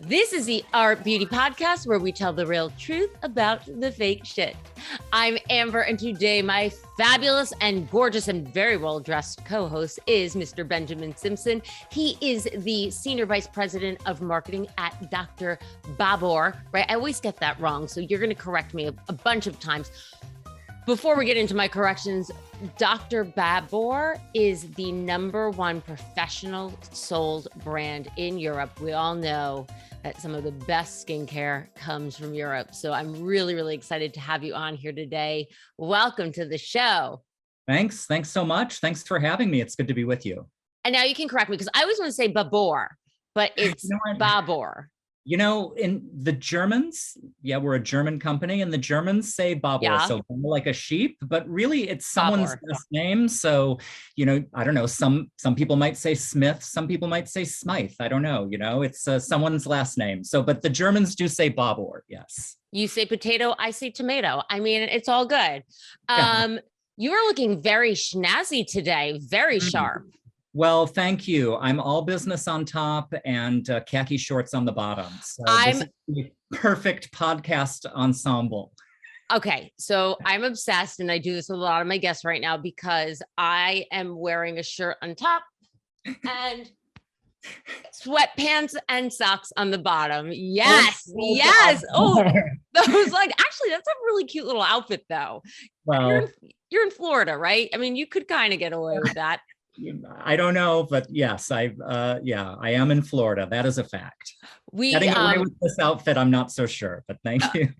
This is the Art Beauty Podcast where we tell the real truth about the fake shit. I'm Amber, and today my fabulous and gorgeous and very well-dressed co-host is Mr. Benjamin Simpson. He is the Senior Vice President of Marketing at Dr. Babor, right? I always get that wrong, so you're going to correct me a bunch of times. Before we get into my corrections, Dr. Babor is the #1 professional sold brand in Europe. We all know that some of the best skincare comes from Europe. So I'm really, really excited to have you on here today. Welcome to the show. Thanks. Thanks so much. Thanks for having me. It's good to be with you. And now you can correct me because I always want to say Babor, but it's Babor. You know, in the Germans, we're a German company, and the Germans say Babor, so like a sheep, but really it's someone's last name. So, I don't know, some people might say Smith, some people might say Smythe. I don't know, it's someone's last name. So, but the Germans do say Babor, yes. You say potato, I say tomato. I mean, it's all good. You are looking very snazzy today, very sharp. Well, thank you. I'm all business on top and khaki shorts on the bottom. So this is the perfect podcast ensemble. Okay, so I'm obsessed, and I do this with a lot of my guests right now because I am wearing a shirt on top and sweatpants and socks on the bottom. Yes, yes. Oh, that was like, actually, that's a really cute little outfit, though. Well, you're in Florida, right? I mean, you could kind of get away with that. I don't know, but yes, I am in Florida. That is a fact. Getting away with this outfit, I'm not so sure, but thank you.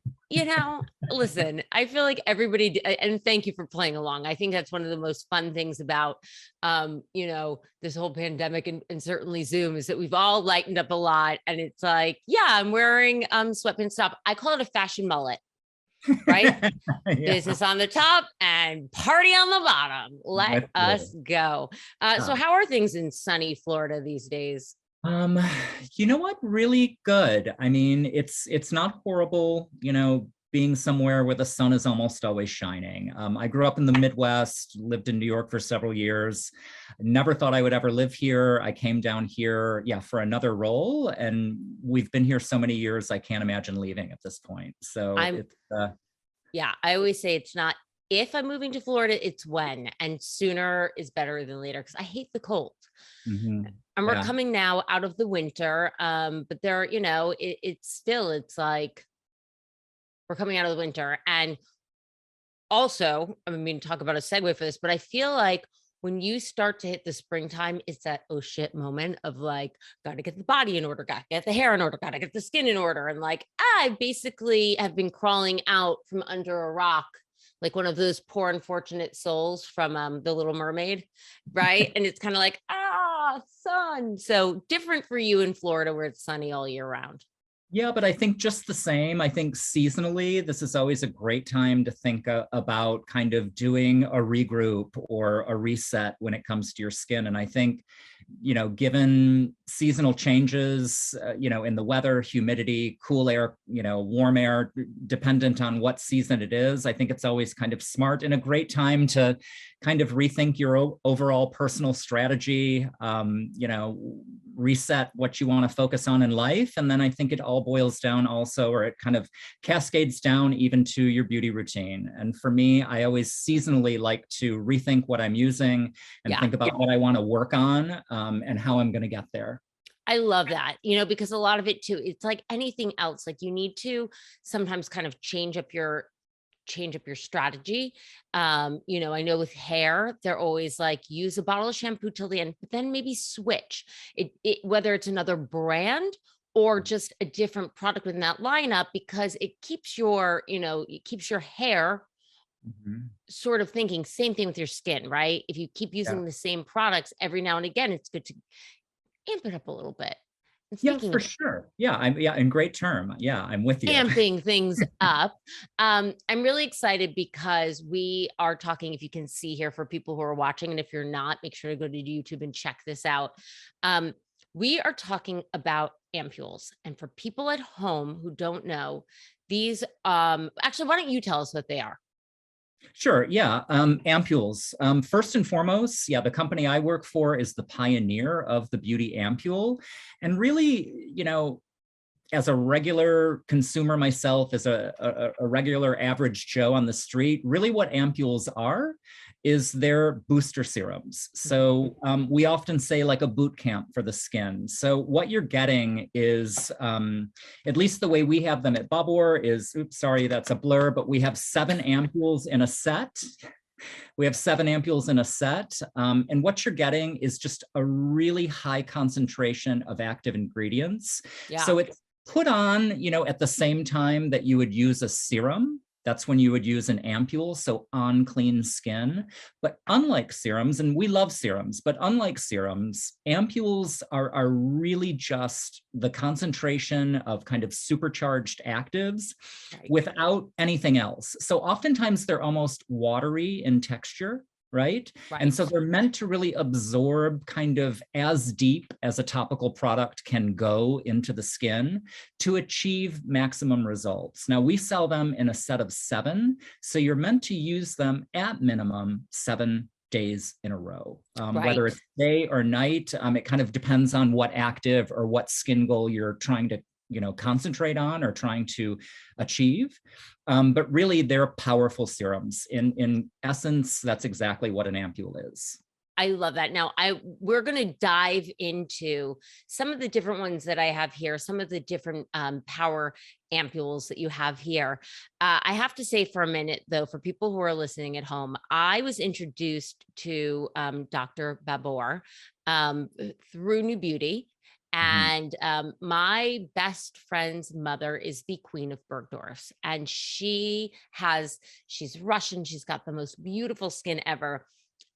Listen, I feel like everybody, and thank you for playing along. I think that's one of the most fun things about, this whole pandemic and certainly Zoom is that we've all lightened up a lot. And it's like, I'm wearing sweatpants top. I call it a fashion mullet. Right? Business on the top and party on the bottom. Let us go. So how are things in sunny Florida these days? You know what? Really good. I mean, it's not horrible, being somewhere where the sun is almost always shining. I grew up in the Midwest, lived in New York for several years. Never thought I would ever live here. I came down here, for another role. And we've been here so many years, I can't imagine leaving at this point. So I always say it's not if I'm moving to Florida, it's when, and sooner is better than later because I hate the cold. Mm-hmm. And we're coming now out of the winter. But there, it's like, we're coming out of the winter. And also, talk about a segue for this, but I feel like when you start to hit the springtime, it's that, oh shit moment of like, got to get the body in order, got to get the hair in order, got to get the skin in order. And like, I basically have been crawling out from under a rock, like one of those poor unfortunate souls from The Little Mermaid, right? And it's kind of like, sun. So different for you in Florida where it's sunny all year round. Yeah, but I think just the same. I think seasonally, this is always a great time to think about kind of doing a regroup or a reset when it comes to your skin. And I think, given seasonal changes, in the weather, humidity, cool air, warm air, dependent on what season it is, I think it's always kind of smart and a great time to kind of rethink your overall personal strategy, reset what you want to focus on in life. And then I think it all boils down also, or it kind of cascades down even to your beauty routine. And for me, I always seasonally like to rethink what I'm using and think about what I want to work on and how I'm going to get there. I love that, because a lot of it too, it's like anything else, like you need to sometimes kind of change up your strategy. I know with hair, they're always like, use a bottle of shampoo till the end, but then maybe switch it, whether it's another brand or just a different product within that lineup, because it keeps your hair sort of thinking. Same thing with your skin, right? If you keep using the same products every now and again, it's good to amp it up a little bit. Yeah, for sure. In great term. Yeah, I'm with you. Amping things up. I'm really excited because we are talking, if you can see here for people who are watching, and if you're not, make sure to go to YouTube and check this out. We are talking about Ampoules. And for people at home who don't know, these, actually, why don't you tell us what they are? Sure. Yeah. Ampoules. First and foremost, the company I work for is the pioneer of the beauty ampoule. And really, as a regular consumer myself, as a regular average Joe on the street, really what Ampoules are is they're booster serums. So we often say like a boot camp for the skin. So what you're getting is, at least the way we have them at Babor is, oops, sorry, that's a blur, but we have 7 ampoules in a set. We have 7 ampoules in a set. And what you're getting is just a really high concentration of active ingredients. Yeah. So it's put on, you know, at the same time that you would use a serum. That's when you would use an ampoule, so on clean skin. But unlike serums, and we love serums, but unlike serums, ampoules are really just the concentration of kind of supercharged actives without anything else. So oftentimes they're almost watery in texture. Right? And so they're meant to really absorb kind of as deep as a topical product can go into the skin to achieve maximum results. Now we sell them in a set of 7, so you're meant to use them at minimum 7 days in a row, whether it's day or night. It kind of depends on what active or what skin goal you're trying to, you know, concentrate on or trying to achieve. But really they're powerful serums. In essence, that's exactly what an ampoule is. I love that. Now we're going to dive into some of the different ones that I have here, some of the different power ampoules that you have here. I have to say for a minute though, for people who are listening at home, I was introduced to Dr. Babor through New Beauty. And my best friend's mother is the Queen of Bergdorf's, and she's Russian. She's got the most beautiful skin ever.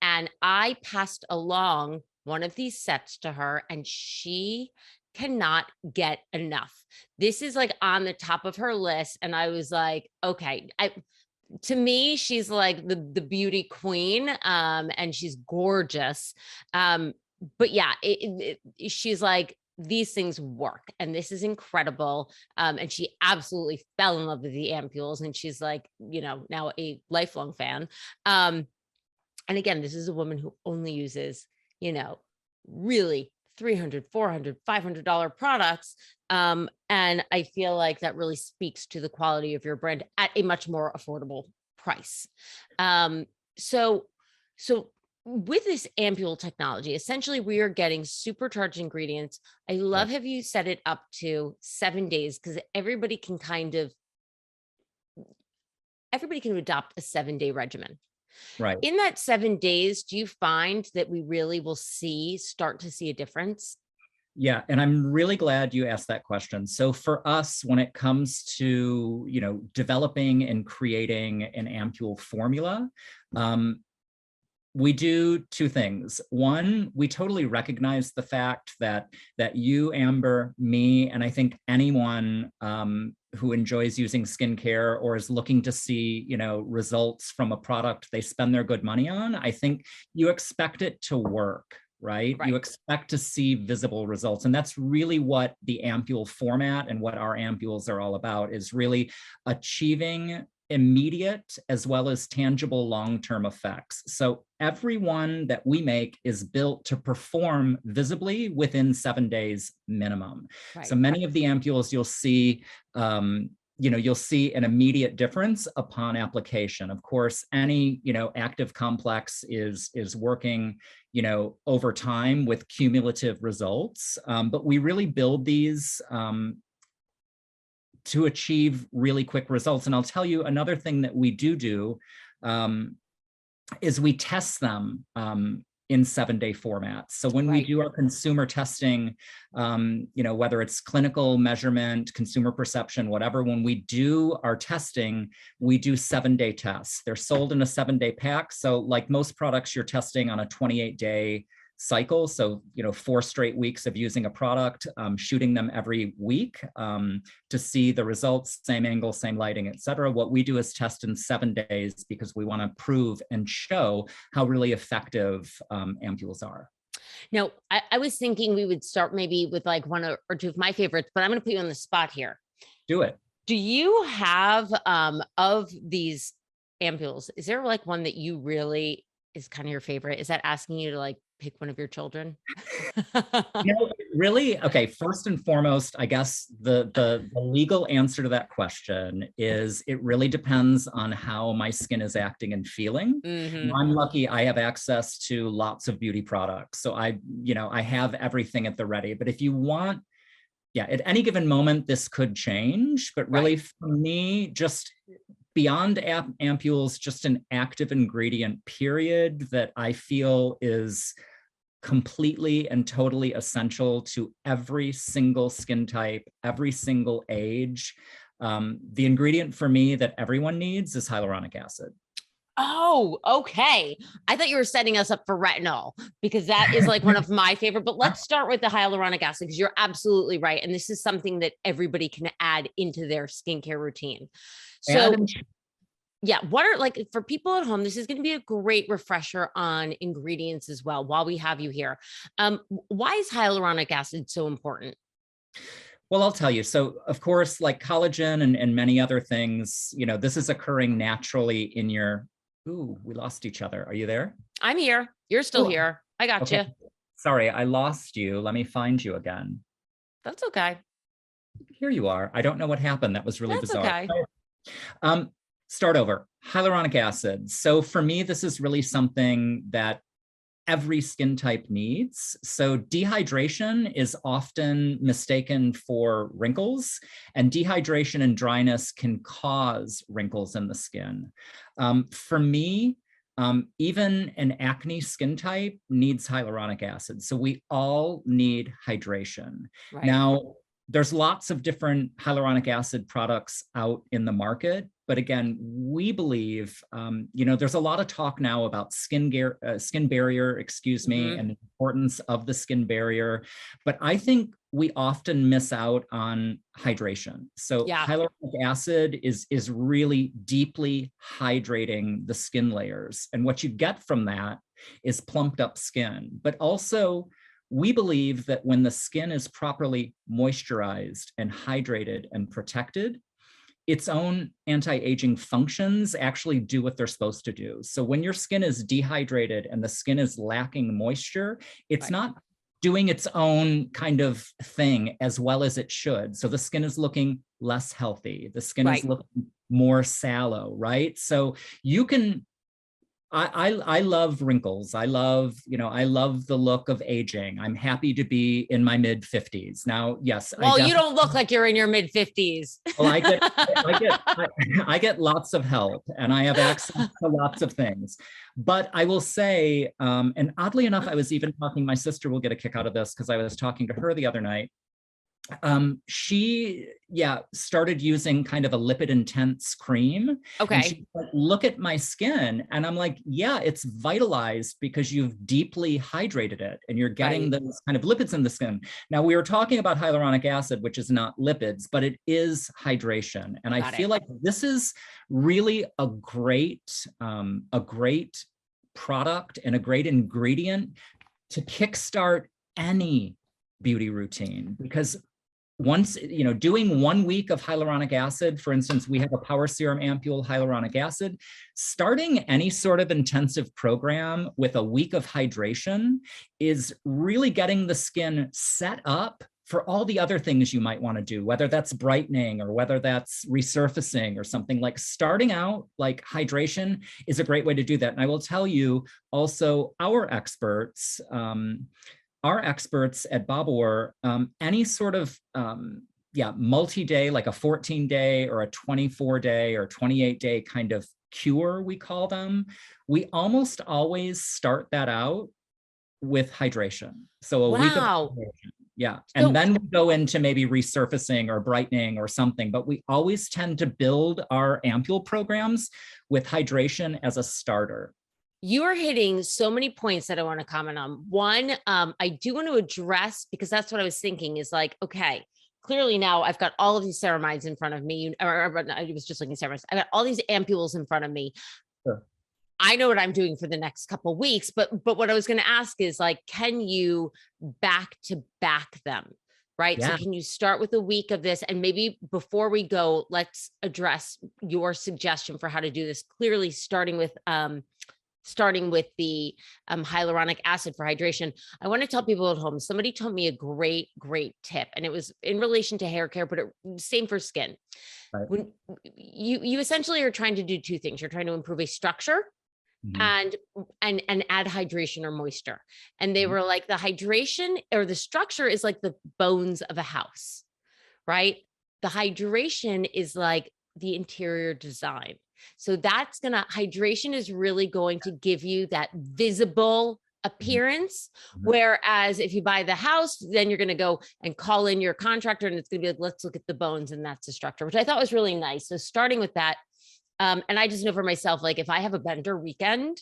And I passed along one of these sets to her, and she cannot get enough. This is like on the top of her list. And I was like, okay, to me, she's like the beauty queen, and she's gorgeous. But yeah, she's like, these things work and this is incredible. And she absolutely fell in love with the ampoules, and she's like, you know, now a lifelong fan. And again, this is a woman who only uses, you know, really $300, $400, $500 products. And I feel like that really speaks to the quality of your brand at a much more affordable price. So with this ampoule technology, essentially we are getting supercharged ingredients. I love how you set it up to 7 days, because everybody can adopt a 7-day regimen. Right. In that 7 days, do you find that we really will start to see a difference? Yeah, and I'm really glad you asked that question. So for us, when it comes to, you know, developing and creating an ampoule formula, we do 2 things. One, we totally recognize the fact that you, Amber, me, and I think anyone who enjoys using skincare or is looking to see, you know, results from a product they spend their good money on, I think you expect it to work, right? You expect to see visible results. And that's really what the ampoule format and what our ampoules are all about, is really achieving immediate as well as tangible long-term effects. So every one that we make is built to perform visibly within 7 days minimum. So many of the ampoules you'll see, you know, you'll see an immediate difference upon application. Of course, any, you know, active complex is working, you know, over time with cumulative results. But we really build these to achieve really quick results. And I'll tell you another thing that we do is we test them in 7-day formats. So when we do our consumer testing, you know, whether it's clinical measurement, consumer perception, whatever, when we do our testing, we do 7-day tests. They're sold in a 7-day pack. So like most products, you're testing on a 28-day cycle. So, you know, 4 straight weeks of using a product, shooting them every week to see the results, same angle, same lighting, et cetera. What we do is test in 7 days because we want to prove and show how really effective ampoules are. Now, I was thinking we would start maybe with like 1 or 2 of my favorites, but I'm going to put you on the spot here. Do it. Do you have of these ampoules, is there like one that you really is kind of your favorite? Is that asking you to like pick one of your children? Really? Okay. First and foremost, I guess the legal answer to that question is it really depends on how my skin is acting and feeling. Mm-hmm. I'm lucky I have access to lots of beauty products. So I have everything at the ready. But if you want, at any given moment, this could change. But really, for me, just beyond Ampoules, just an active ingredient, period, that I feel is completely and totally essential to every single skin type, every single age. The ingredient for me that everyone needs is hyaluronic acid. Oh, okay. I thought you were setting us up for retinol, because that is like one of my favorite, but let's start with the hyaluronic acid, because you're absolutely right. And this is something that everybody can add into their skincare routine. So yeah, what are, like, for people at home, this is going to be a great refresher on ingredients as well while we have you here. Why is hyaluronic acid so important? Well, I'll tell you. So of course, like collagen and many other things, this is occurring naturally in your, ooh, we lost each other. Are you there? I'm here. You're still here. I got you. Sorry, I lost you. Let me find you again. That's okay. Here you are. I don't know what happened. That was really bizarre. Okay. Start over. Hyaluronic acid. So for me, this is really something that every skin type needs. So dehydration is often mistaken for wrinkles, and dehydration and dryness can cause wrinkles in the skin. For me, even an acne skin type needs hyaluronic acid. So we all need hydration. Right. Now, there's lots of different hyaluronic acid products out in the market. But again, we believe, there's a lot of talk now about skin barrier, and the importance of the skin barrier. But I think we often miss out on hydration. So hyaluronic acid is really deeply hydrating the skin layers. And what you get from that is plumped up skin. But also, we believe that when the skin is properly moisturized and hydrated and protected, its own anti-aging functions actually do what they're supposed to do. So when your skin is dehydrated and the skin is lacking moisture, it's not doing its own kind of thing as well as it should. So the skin is looking less healthy. The skin is looking more sallow, right? So you can, I love wrinkles. I love the look of aging. I'm happy to be in my mid 50s. Now, yes. Well, you don't look like you're in your mid 50s. Well, I get lots of help, and I have access to lots of things. But I will say, and oddly enough, I was even talking, my sister will get a kick out of this because I was talking to her the other night. She started using kind of a lipid intense cream. Okay. She's like, look at my skin. And I'm like, yeah, it's vitalized because you've deeply hydrated it and you're getting those kind of lipids in the skin. Now, we were talking about hyaluronic acid, which is not lipids, but it is hydration. And I feel like this is really a great product and a great ingredient to kickstart any beauty routine, because once, doing 1 week of hyaluronic acid, for instance, we have a Power Serum Ampoule hyaluronic acid, starting any sort of intensive program with a week of hydration is really getting the skin set up for all the other things you might want to do, whether that's brightening or whether that's resurfacing or something. Like starting out, like hydration is a great way to do that. And I will tell you also, our experts at Babor, any sort of multi-day, like a 14-day or a 24-day or 28-day kind of cure, we call them, we almost always start that out with hydration. So a week of hydration. Yeah. And then we go into maybe resurfacing or brightening or something, but we always tend to build our Ampoule programs with hydration as a starter. You are hitting so many points that I want to comment on. One, I do want to address, because that's what I was thinking is like, okay, clearly now I've got all of these ceramides in front of me. I was just looking at ceramides. I got all these ampoules in front of me. Sure. I know what I'm doing for the next couple of weeks, but what I was going to ask is like, can you back to back them? Right. Yeah. So can you start with a week of this? And maybe before we go, let's address your suggestion for how to do this. Clearly starting with, starting with the hyaluronic acid for hydration, I want to tell people at home, somebody told me a great tip, and it was in relation to hair care, but same for skin. Right. When you essentially are trying to do two things. You're trying to improve a structure and add hydration or moisture. And they were like, the hydration or the structure is like the bones of a house, right? The hydration is like the interior design. So hydration is really going to give you that visible appearance. Whereas if you buy the house, then you're going to go and call in your contractor and it's going to be like, let's look at the bones, and that's the structure, which I thought was really nice. So starting with that, and I just know for myself, like if I have a bender weekend,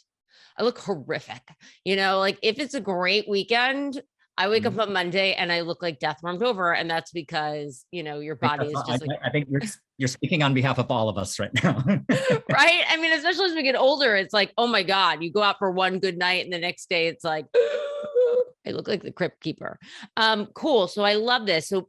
I look horrific. Like if it's a great weekend, I wake up on Monday and I look like death warmed over. And that's because, your body is just I think you're speaking on behalf of all of us right now. Right. I mean, especially as we get older, it's like, oh my God, you go out for one good night and the next day it's like, I look like the crypt keeper. Cool. So I love this. So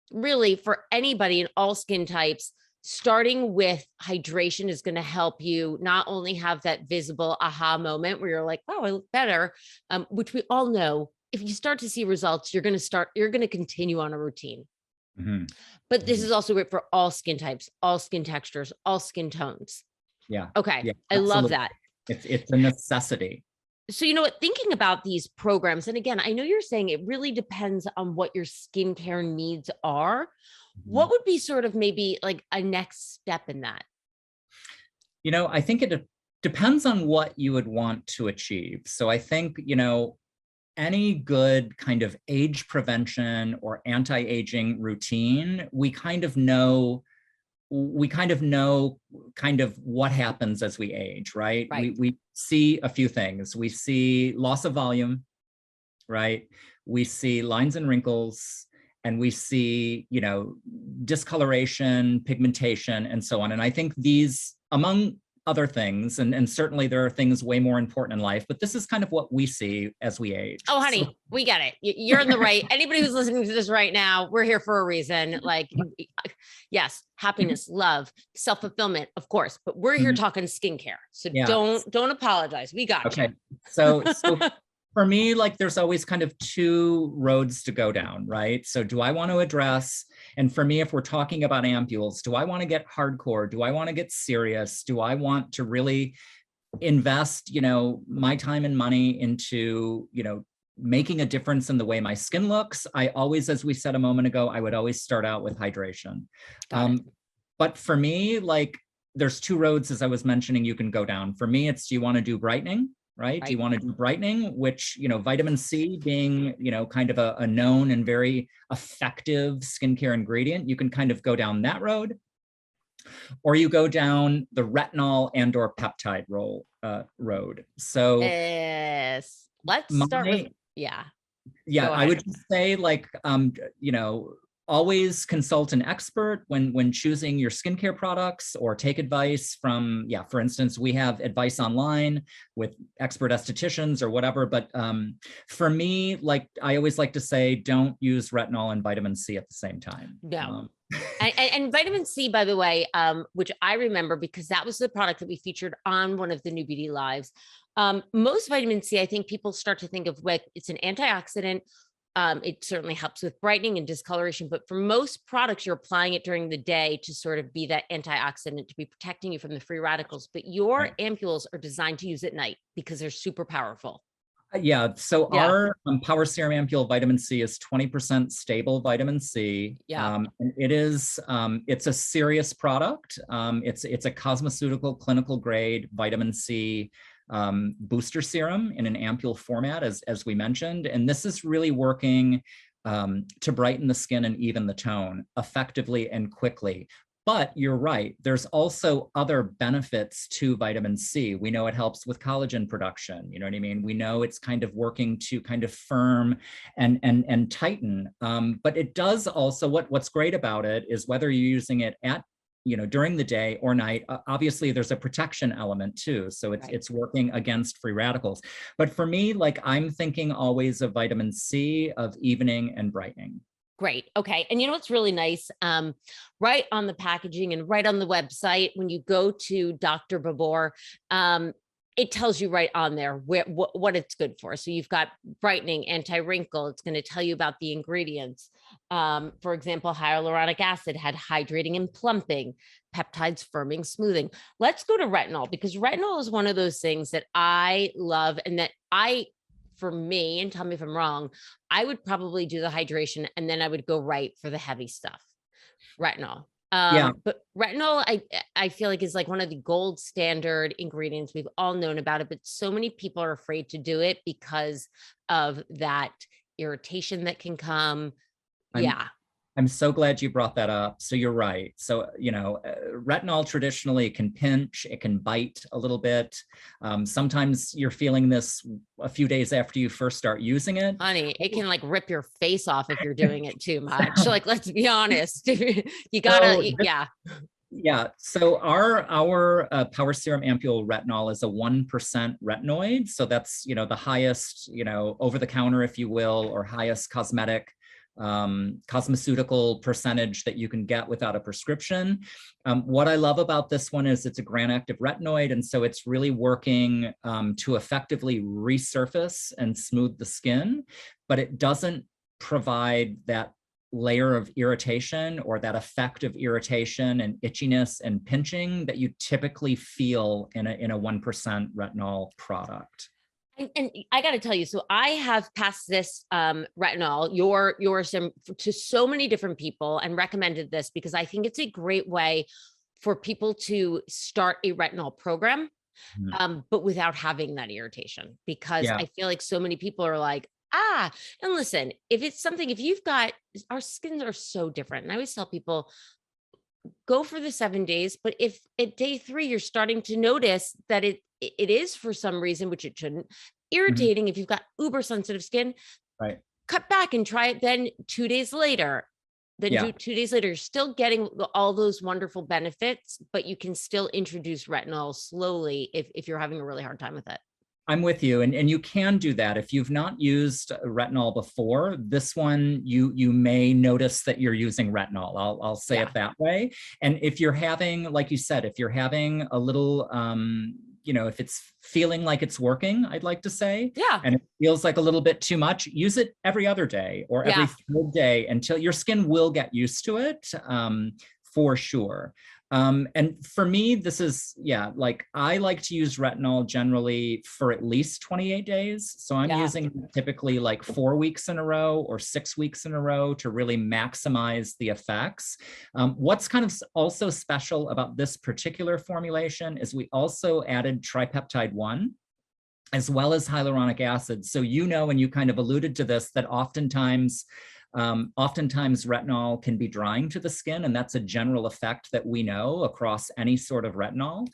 really for anybody in all skin types, starting with hydration is going to help you not only have that visible aha moment where you're like, oh, I look better, which we all know. If you start to see results, you're going to continue on a routine. But this is also great for all skin types, all skin textures, all skin tones. Yeah. Okay. Yeah, I love that. It's a necessity. So, thinking about these programs, and again, I know you're saying it really depends on what your skincare needs are. What would be sort of maybe like a next step in that? I think it depends on what you would want to achieve. So I think, any good kind of age prevention or anti-aging routine, we kind of know what happens as we age, right? We see a few things. We see loss of volume, right? We see lines and wrinkles, and we see, discoloration, pigmentation, and so on. And I think these, among other things, and certainly there are things way more important in life, but this is kind of what we see as we age. Oh, honey, we get it. You're in the right. Anybody who's listening to this right now, we're here for a reason. Like, yes, happiness, love, self-fulfillment, of course, but we're here talking skincare. So don't apologize. We got you. So for me, like there's always kind of two roads to go down, right? So do I want to address, and for me, if we're talking about ampules, do I want to get hardcore? Do I want to get serious? Do I want to really invest, my time and money into, making a difference in the way my skin looks? I always, as we said a moment ago, I would always start out with hydration. But for me, like there's two roads, as I was mentioning, you can go down. For me, it's, do you want to do brightening? Right? Do you want to do brightening, which, vitamin C being, kind of a known and very effective skincare ingredient, you can kind of go down that road, or you go down the retinol and or peptide road. So yes, let's start with, yeah, I would just say like, always consult an expert when choosing your skincare products, or take advice from, for instance, we have advice online with expert estheticians or whatever. But for me, like I always like to say, don't use retinol and vitamin C at the same time. No. And vitamin C, by the way, which I remember because that was the product that we featured on one of the New Beauty Lives. Most vitamin C, I think people start to think of like it's an antioxidant. It certainly helps with brightening and discoloration, but for most products, you're applying it during the day to sort of be that antioxidant, to be protecting you from the free radicals. But your ampules are designed to use at night because they're super powerful. So our Power Serum Ampule Vitamin C is 20% stable vitamin C. And it is, it's a serious product. It's a cosmeceutical clinical grade vitamin C booster serum in an ampule format, as we mentioned. And this is really working to brighten the skin and even the tone effectively and quickly. But you're right, there's also other benefits to vitamin C. We know it helps with collagen production, you know what I mean? We know it's kind of working to kind of firm and tighten. But it does also, what's great about it is whether you're using it at during the day or night, obviously there's a protection element too. So it's working against free radicals. But for me, like I'm thinking always of vitamin C, of evening and brightening. Great. Okay. And what's really nice, right on the packaging and right on the website, when you go to Dr. Babor, it tells you right on there what it's good for. So you've got brightening, anti-wrinkle. It's going to tell you about the ingredients. For example, hyaluronic acid had hydrating and plumping, peptides, firming, smoothing. Let's go to retinol, because retinol is one of those things that I love, and that for me, and tell me if I'm wrong, I would probably do the hydration and then I would go right for the heavy stuff. Retinol. But retinol, I feel like is like one of the gold standard ingredients. We've all known about it, but so many people are afraid to do it because of that irritation that can come. I'm so glad you brought that up. So you're right. So, retinol traditionally can pinch, it can bite a little bit. Sometimes you're feeling this a few days after you first start using it. Honey, it can like rip your face off if you're doing it too much. Like, let's be honest. You gotta, Yeah. So our Power Serum Ampoule Retinol is a 1% retinoid. So that's, the highest, over the counter, if you will, or highest cosmeceutical percentage that you can get without a prescription. What I love about this one is it's a gram-active retinoid, and so it's really working to effectively resurface and smooth the skin, but it doesn't provide that layer of irritation or that effect of irritation and itchiness and pinching that you typically feel in a 1% retinol product. And I got to tell you, so I have passed this retinol, your Serum, to so many different people and recommended this because I think it's a great way for people to start a retinol program, but without having that irritation. Because I feel like so many people are like, and listen, if you've got, our skins are so different. And I always tell people, go for the 7 days, but if at day 3, you're starting to notice that it is for some reason, which it shouldn't, irritating, if you've got uber sensitive skin, right, cut back and try it then 2 days later. Then 2 days later, you're still getting all those wonderful benefits, but you can still introduce retinol slowly if you're having a really hard time with it. I'm with you. And you can do that. If you've not used retinol before, this one, you may notice that you're using retinol. I'll say it that way. And if you're having, like you said, if you're having a little, if it's feeling like it's working, I'd like to say, and it feels like a little bit too much, use it every other day or every third day until your skin will get used to it, for sure. And for me, this is, like I like to use retinol generally for at least 28 days. So I'm using typically like 4 weeks in a row or 6 weeks in a row to really maximize the effects. What's kind of also special about this particular formulation is we also added tripeptide 1 as well as hyaluronic acid. So, and you kind of alluded to this, that oftentimes retinol can be drying to the skin, and that's a general effect that we know across any sort of retinol.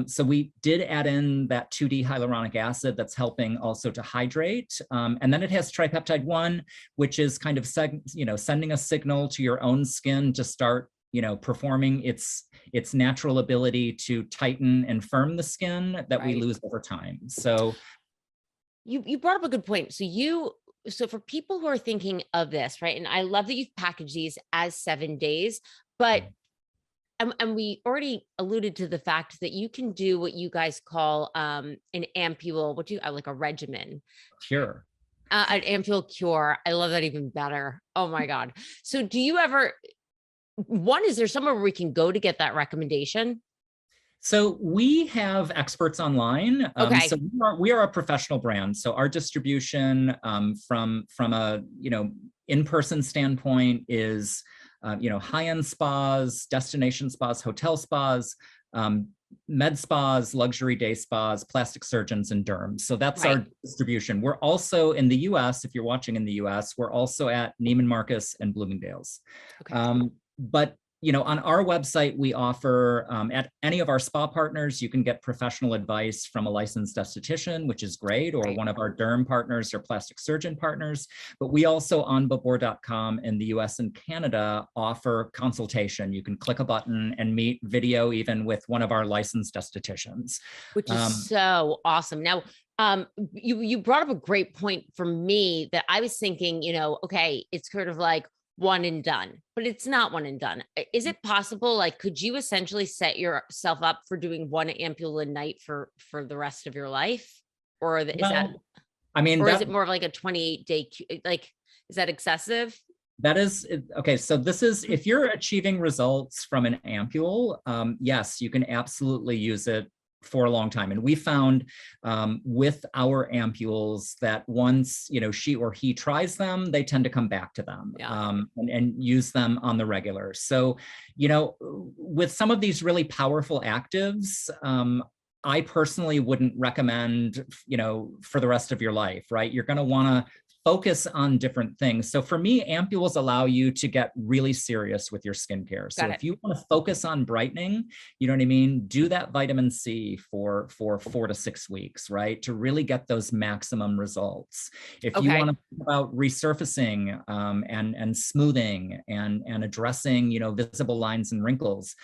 So we did add in that 2D hyaluronic acid that's helping also to hydrate. And then it has tripeptide 1, which is kind of sending a signal to your own skin to start performing its natural ability to tighten and firm the skin that we lose over time. So you brought up a good point. So for people who are thinking of this, right? And I love that you've packaged these as 7 days, but, and we already alluded to the fact that you can do what you guys call an ampoule, like a regimen. Cure. An ampoule cure. I love that even better. Oh my God. So do you ever, is there somewhere where we can go to get that recommendation? So we have experts online. So we are a professional brand. So our distribution from a in-person standpoint is high-end spas, destination spas, hotel spas, med spas, luxury day spas, plastic surgeons, and derms. So that's our distribution. We're also in the US. If you're watching in the US, we're also at Neiman Marcus and Bloomingdale's. But on our website, we offer at any of our spa partners, you can get professional advice from a licensed esthetician, which is great, or one of our derm partners or plastic surgeon partners. But we also on babor.com in the US and Canada offer consultation. You can click a button and meet video even with one of our licensed estheticians. Which is so awesome. Now, you brought up a great point for me that I was thinking, okay, it's sort of like, one and done, but it's not one and done. Is it possible? Like, could you essentially set yourself up for doing one ampule a night for the rest of your life? Or is that, I mean, or is it more of like a 28-day, like, is that excessive? That is, okay, so this is, if you're achieving results from an ampule, yes, you can absolutely use it for a long time. And we found with our ampules that once, she or he tries them, they tend to come back to them and use them on the regular. So, with some of these really powerful actives, I personally wouldn't recommend, for the rest of your life, right? You're going to want to focus on different things. So for me, ampules allow you to get really serious with your skincare. So if you want to focus on brightening, you know what I mean? Do that vitamin C for 4 to 6 weeks, right? To really get those maximum results. If you want to think about resurfacing and smoothing and addressing, visible lines and wrinkles,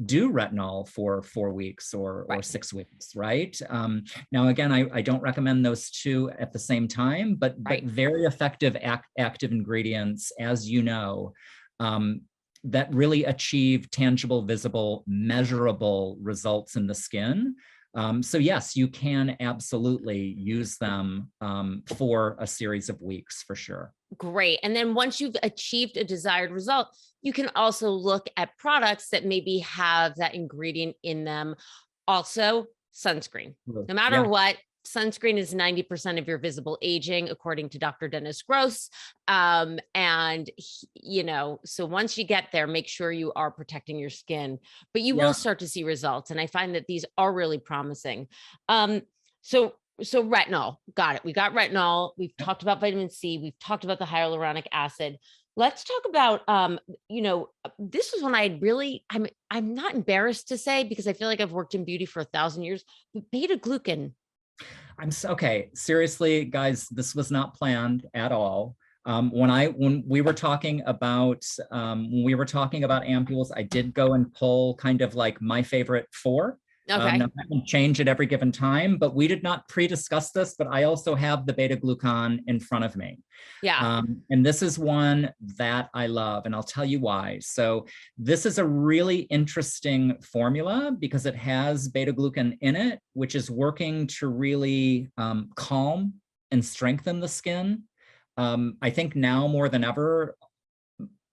do retinol for 4 weeks or 6 weeks, right? Now, again, I don't recommend those two at the same time, but very effective active ingredients, as you know, that really achieve tangible, visible, measurable results in the skin. So yes, you can absolutely use them for a series of weeks for sure. Great. And then once you've achieved a desired result, you can also look at products that maybe have that ingredient in them. Also, sunscreen. No matter what, sunscreen is 90% of your visible aging, according to Dr. Dennis Gross. And, so once you get there, make sure you are protecting your skin, but you will start to see results. And I find that these are really promising. So retinol, got it. We got retinol. We've talked about vitamin C. We've talked about the hyaluronic acid. Let's talk about, this was one I'm not embarrassed to say, because I feel like I've worked in beauty for 1,000 years, but beta glucan. Okay. Seriously, guys, this was not planned at all. When we were talking about ampules, I did go and pull kind of like my favorite 4. Now I can change at every given time, but we did not pre-discuss this, but I also have the beta glucan in front of me. And this is one that I love, and I'll tell you why. So this is a really interesting formula because it has beta glucan in it, which is working to really calm and strengthen the skin. I think now more than ever,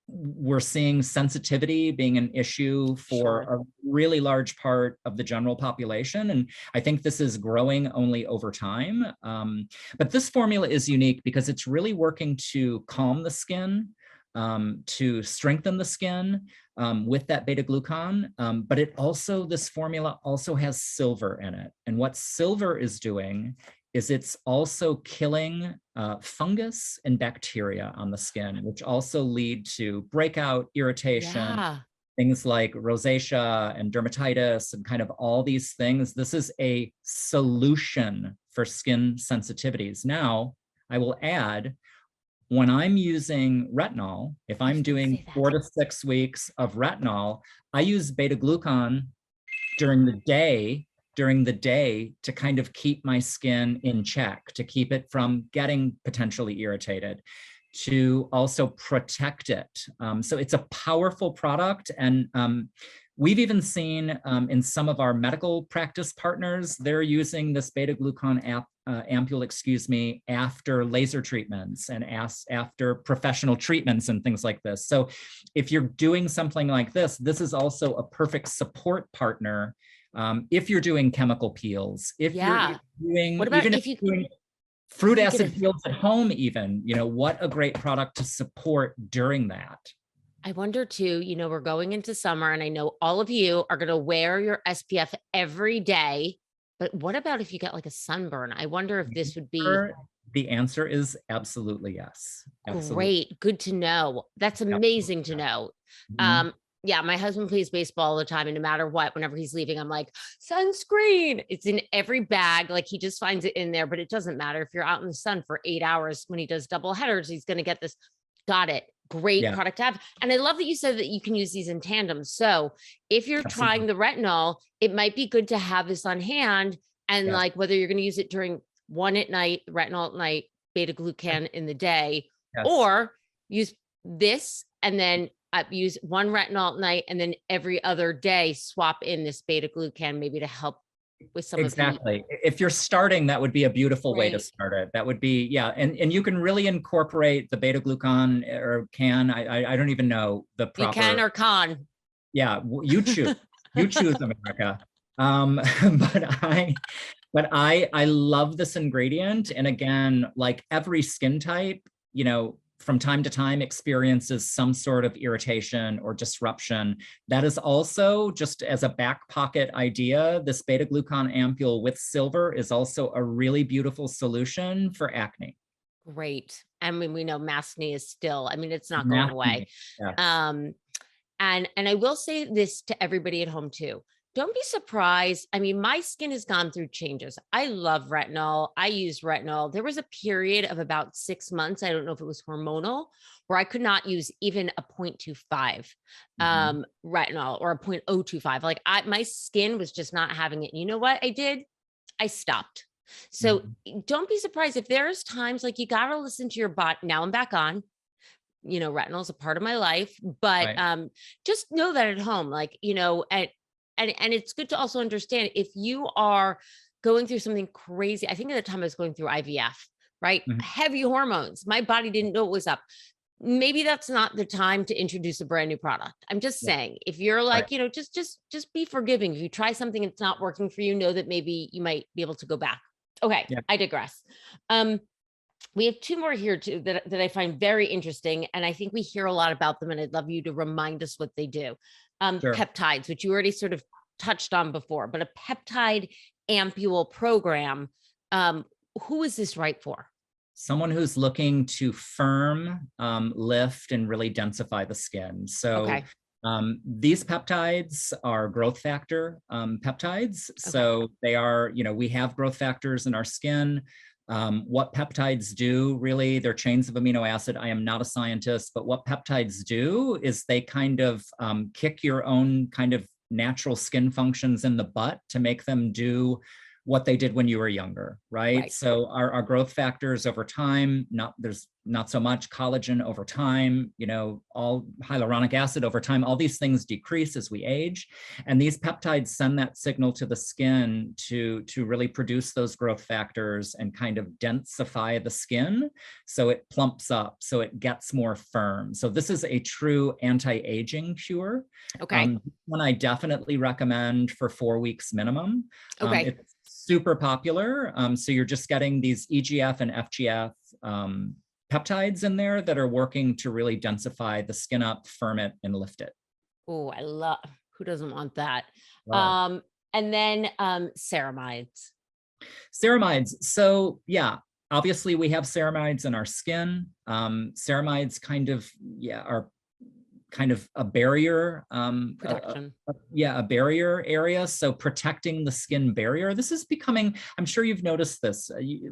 we're seeing sensitivity being an issue for a really large part of the general population. And I think this is growing only over time. But this formula is unique because it's really working to calm the skin, to strengthen the skin with that beta glucan. But this formula also has silver in it. And what silver is doing is it's also killing fungus and bacteria on the skin, which also lead to breakout, irritation, things like rosacea and dermatitis and kind of all these things. This is a solution for skin sensitivities. Now, I will add, when I'm using retinol, if I'm doing 4 to 6 weeks of retinol, I use beta glucan during the day to kind of keep my skin in check, to keep it from getting potentially irritated, to also protect it. So it's a powerful product. And we've even seen in some of our medical practice partners, they're using this beta glucan ampule, after laser treatments and after professional treatments and things like this. So if you're doing something like this, this is also a perfect support partner. If you're doing chemical peels, if you're doing fruit acid peels at home, even, what a great product to support during that. I wonder too, we're going into summer and I know all of you are going to wear your SPF every day, but what about if you get like a sunburn? I wonder if this would be. The answer is absolutely yes. Absolutely. Great. Good to know. That's amazing to know. Yeah, my husband plays baseball all the time, and no matter what, whenever he's leaving, I'm like, sunscreen. It's in every bag. Like, he just finds it in there, but it doesn't matter. If you're out in the sun for 8 hours when he does double headers, he's going to get this. Got it. Great product to have. And I love that you said that you can use these in tandem. So if you're trying the retinol, it might be good to have this on hand. And like, whether you're going to use it during one at night, retinol at night, beta glucan in the day, or use this, and then use one retinol at night, and then every other day swap in this beta glucan, maybe to help with some exactly. If you're starting, that would be a beautiful way to start it. That would be, yeah. And you can really incorporate the beta glucan, or can, I don't even know the proper. You can or can. Yeah, you choose. You choose, America. But I love this ingredient. And again, like every skin type, you know, from time to time experiences some sort of irritation or disruption. That is also, just as a back pocket idea, this beta glucan ampoule with silver is also a really beautiful solution for acne. Great. I mean, we know maskne is still, I mean, it's not going away. Yeah. And I will say this to everybody at home too. Don't be surprised. I mean, my skin has gone through changes. I love retinol. I use retinol. There was a period of about 6 months, I don't know if it was hormonal, where I could not use even a 0.25 retinol or a 0.025. Like my skin was just not having it. You know what I did? I stopped. So don't be surprised if there's times like you got to listen to your body. Now I'm back on. You know, retinol is a part of my life, but just know that at home, like, you know, and it's good to also understand if you are going through something crazy. I think at the time I was going through IVF, right? Heavy hormones. My body didn't know what was up. Maybe that's not the time to introduce a brand new product. I'm just saying, if you're like, you know, just be forgiving. If you try something and it's not working for you, know that maybe you might be able to go back. Okay. I digress. We have 2 more here too that I find very interesting. And I think we hear a lot about them, and I'd love you to remind us what they do. Peptides, which you already sort of touched on before, but a peptide ampoule program. Who is this right for? Someone who's looking to firm, lift, and really densify the skin. So these peptides are growth factor peptides. So they are, you know, we have growth factors in our skin. What peptides do, really, they're chains of amino acid. I am not a scientist, but what peptides do is they kind of kick your own kind of natural skin functions in the butt to make them do what they did when you were younger, right? So our growth factors over time, there's not so much collagen over time, you know, all hyaluronic acid over time, all these things decrease as we age. And these peptides send that signal to the skin to really produce those growth factors and kind of densify the skin so it plumps up, so it gets more firm. So this is a true anti-aging cure. One I definitely recommend for 4 weeks minimum. It's super popular. So you're just getting these EGF and FGF peptides in there that are working to really densify the skin up, firm it, and lift it. Oh, I love, who doesn't want that? Wow. And then ceramides. Ceramides. So yeah, obviously we have ceramides in our skin. Ceramides kind of, are kind of a barrier, protection. A barrier area. So protecting the skin barrier. This is becoming, I'm sure you've noticed this.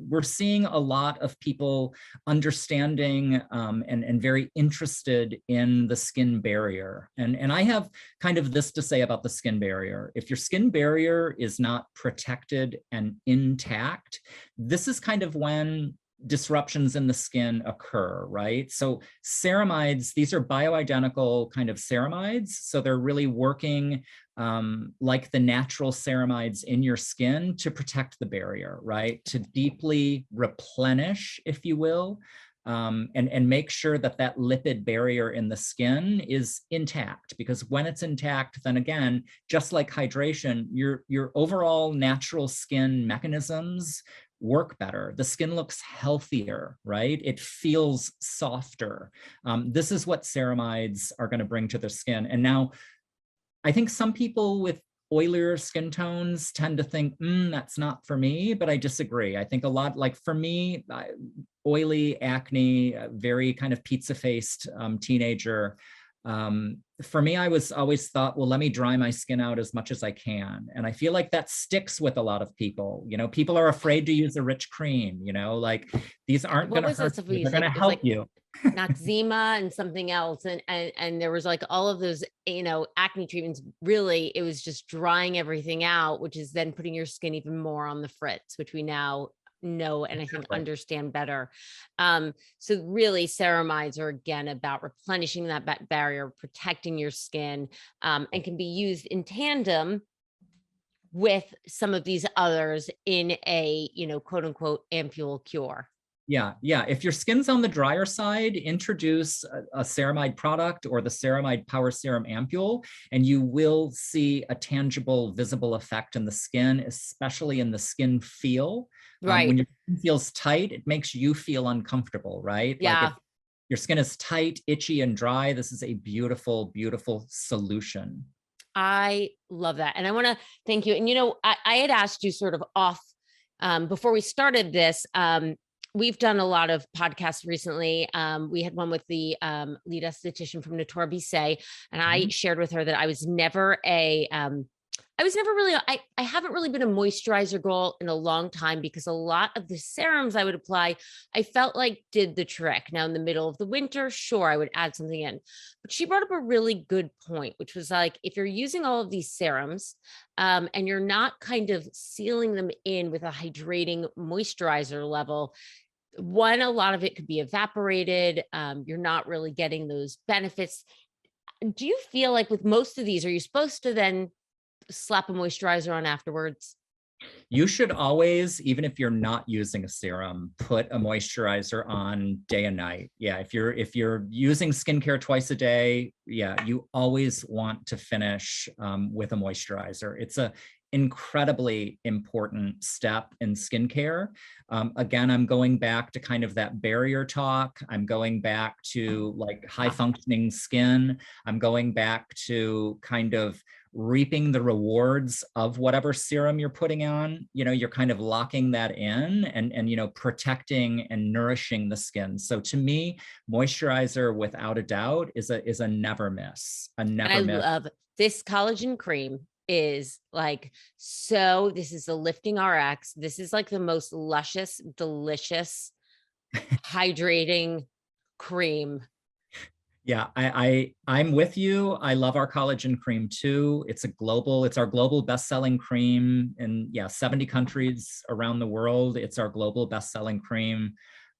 We're seeing a lot of people understanding and very interested in the skin barrier. And I have kind of this to say about the skin barrier. If your skin barrier is not protected and intact, this is kind of when disruptions in the skin occur, right? So ceramides, these are bioidentical kind of ceramides. So they're really working like the natural ceramides in your skin to protect the barrier, right? To deeply replenish, if you will, and make sure that that lipid barrier in the skin is intact. Because when it's intact, then again, just like hydration, your overall natural skin mechanisms work better. The skin looks healthier, right? It feels softer. This is what ceramides are going to bring to the skin. And now, I think some people with oilier skin tones tend to think, that's not for me, but I disagree. I think a lot, like for me, oily acne, very kind of pizza-faced teenager. For me, I was always thought, well, let me dry my skin out as much as I can. And I feel like that sticks with a lot of people. You know, people are afraid to use a rich cream, you know, like these aren't going to hurt you, they're going to help you. Noxzema and something else. And there was like all of those, you know, acne treatments. Really, it was just drying everything out, which is then putting your skin even more on the fritz, which we now know and I think understand better. So really ceramides are again about replenishing that barrier, protecting your skin, and can be used in tandem with some of these others in a, quote unquote ampoule cure. Yeah. If your skin's on the drier side, introduce a ceramide product or the Ceramide Power Serum Ampoule, and you will see a tangible, visible effect in the skin, especially in the skin feel. Right. When your skin feels tight, it makes you feel uncomfortable, right? Yeah. Like if your skin is tight, itchy, and dry, this is a beautiful, beautiful solution. I love that. And I want to thank you. And, I had asked you sort of off before we started this. We've done a lot of podcasts recently. We had one with the lead esthetician from Natura Bissé, and I shared with her that I was never I haven't really been a moisturizer girl in a long time because a lot of the serums I would apply, I felt like did the trick. Now in the middle of the winter, sure, I would add something in, but she brought up a really good point, which was like, if you're using all of these serums and you're not kind of sealing them in with a hydrating moisturizer level, one, a lot of it could be evaporated. You're not really getting those benefits. Do you feel like with most of these, are you supposed to then slap a moisturizer on afterwards? You should always, even if you're not using a serum, put a moisturizer on day and night. Yeah, if you're using skincare twice a day, yeah, you always want to finish with a moisturizer. It's a incredibly important step in skincare. Again, I'm going back to kind of that barrier talk. I'm going back to like high functioning skin. I'm going back to kind of reaping the rewards of whatever serum you're putting on. You're kind of locking that in and protecting and nourishing the skin. So to me, moisturizer without a doubt is a never miss. I love this collagen cream is like, so this is the Lifting RX. This is like the most luscious, delicious, hydrating cream. Yeah, I'm with you. I love our collagen cream too. It's our global best-selling cream in 70 countries around the world. It's our global best-selling cream.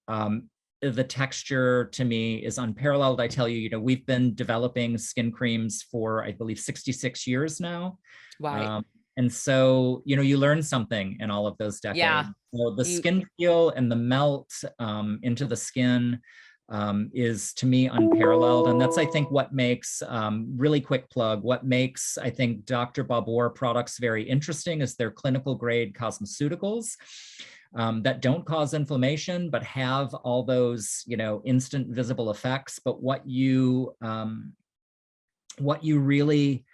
The texture to me is unparalleled. I tell you, we've been developing skin creams for, I believe, 66 years now. Right. And so, you learn something in all of those decades. Yeah. So the skin feel and the melt into the skin is to me unparalleled. And that's, I think, what makes, really quick plug, what makes, I think, Dr. Babor products very interesting is their clinical grade cosmeceuticals. That don't cause inflammation, but have all those, instant visible effects. But what you really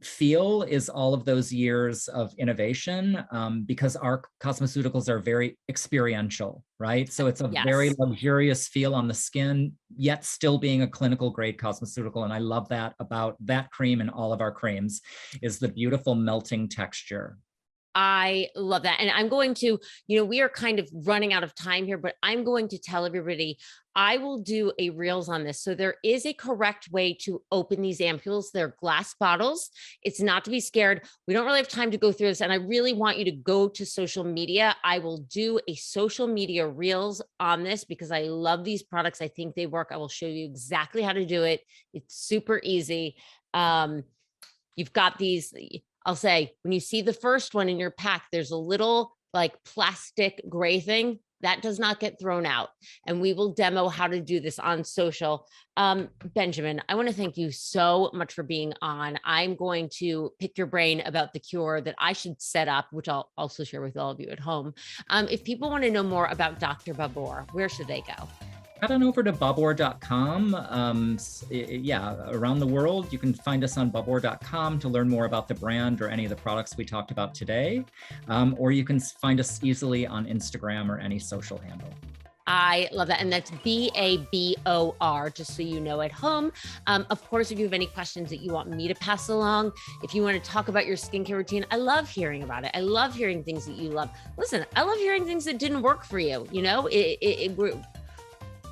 feel is all of those years of innovation, because our cosmeceuticals are very experiential, right? So it's a very luxurious feel on the skin, yet still being a clinical grade cosmeceutical. And I love that about that cream and all of our creams is the beautiful melting texture. I love that. And I'm going to, we are kind of running out of time here, but I'm going to tell everybody, I will do a reels on this. So there is a correct way to open these ampoules. They're glass bottles. It's not to be scared. We don't really have time to go through this. And I really want you to go to social media. I will do a social media reels on this because I love these products. I think they work. I will show you exactly how to do it. It's super easy. You've got these, I'll say, when you see the first one in your pack, there's a little like plastic gray thing that does not get thrown out. And we will demo how to do this on social. Benjamin, I want to thank you so much for being on. I'm going to pick your brain about the cure that I should set up, which I'll also share with all of you at home. If people want to know more about Dr. Babor, where should they go? Head on over to babor.com. Around the world, you can find us on babor.com to learn more about the brand or any of the products we talked about today. Or you can find us easily on Instagram or any social handle. I love that. And that's Babor, just so you know at home. Of course, if you have any questions that you want me to pass along, if you want to talk about your skincare routine, I love hearing about it. I love hearing things that you love. Listen, I love hearing things that didn't work for you.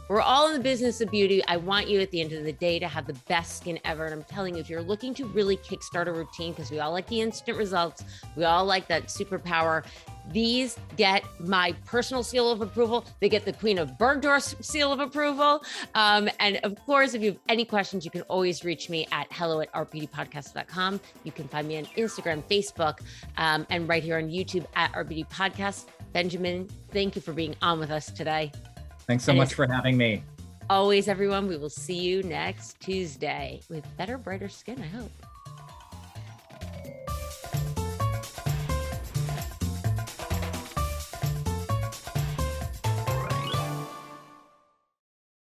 We're all in the business of beauty. I want you at the end of the day to have the best skin ever. And I'm telling you, if you're looking to really kickstart a routine, because we all like the instant results, we all like that superpower, These get my personal seal of approval. They get the Queen of Bergdorf's seal of approval. And of course, if you have any questions, you can always reach me at hello@rbeautypodcast.com. You can find me on Instagram, Facebook, and right here on YouTube at Our Beauty Podcast. Benjamin, thank you for being on with us today. Thanks so much for having me. Always, everyone. We will see you next Tuesday with better, brighter skin, I hope.